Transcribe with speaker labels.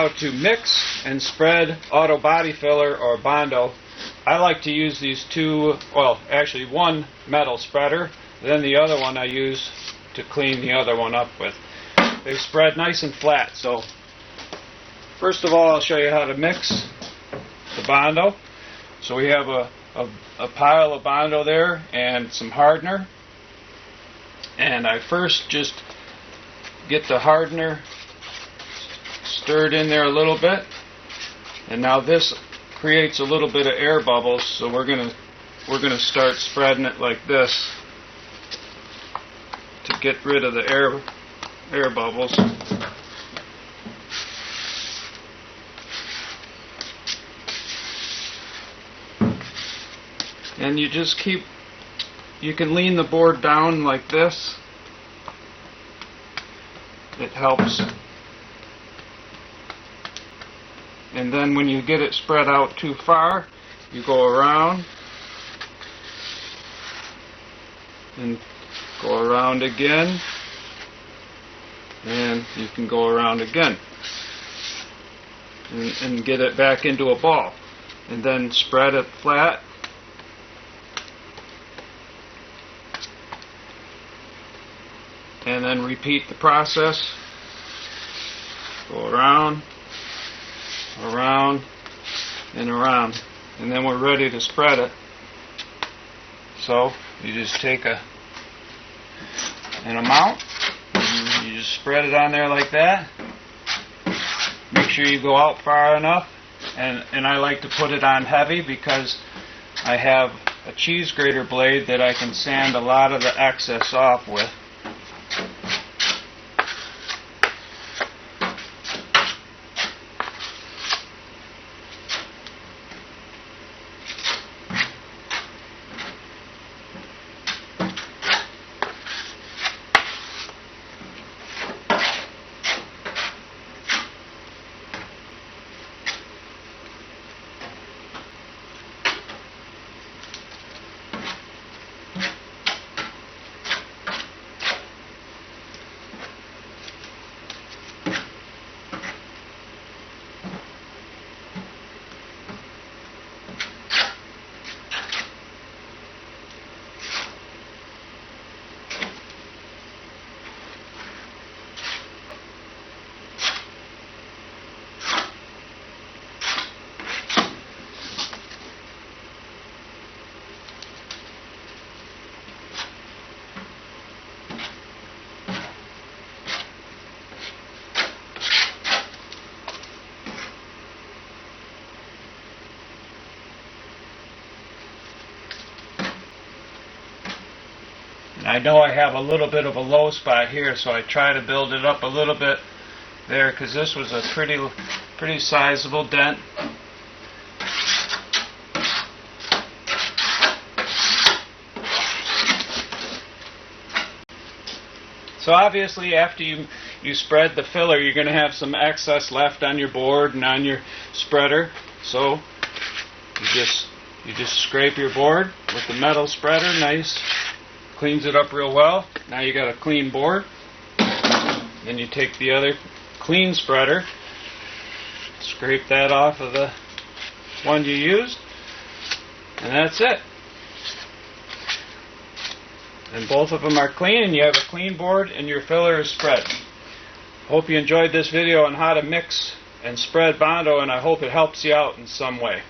Speaker 1: how to mix and spread Autobody filler or Bondo. I like to use these two, well actually one metal spreader, then the other one I use to clean the other one up with. They spread nice and flat. So first of all, I'll show you how to mix the Bondo. So we have a pile of Bondo there and some hardener, and I first just get the hardener stirred in there a little bit, and now this creates a little bit of air bubbles, so we're gonna start spreading it like this to get rid of the air bubbles. And you just you can lean the board down like this. It helps. And then when you get it spread out too far, you go around and go around again, and you can go around again and get it back into a ball, and then spread it flat. And then repeat the process. Go around, around, and around. And then we're ready to spread it. So you just take an amount, and you just spread it on there like that. Make sure you go out far enough. And I like to put it on heavy because I have a cheese grater blade that I can sand a lot of the excess off with. I know I have a little bit of a low spot here, so I try to build it up a little bit there, because this was a pretty sizable dent. So obviously after you spread the filler, you're going to have some excess left on your board and on your spreader. So you just scrape your board with the metal spreader, nice. Cleans it up real well. Now you got a clean board. Then you take the other clean spreader, scrape that off of the one you used, and that's it. And both of them are clean, and you have a clean board, and your filler is spread. Hope you enjoyed this video on how to mix and spread Bondo, and I hope it helps you out in some way.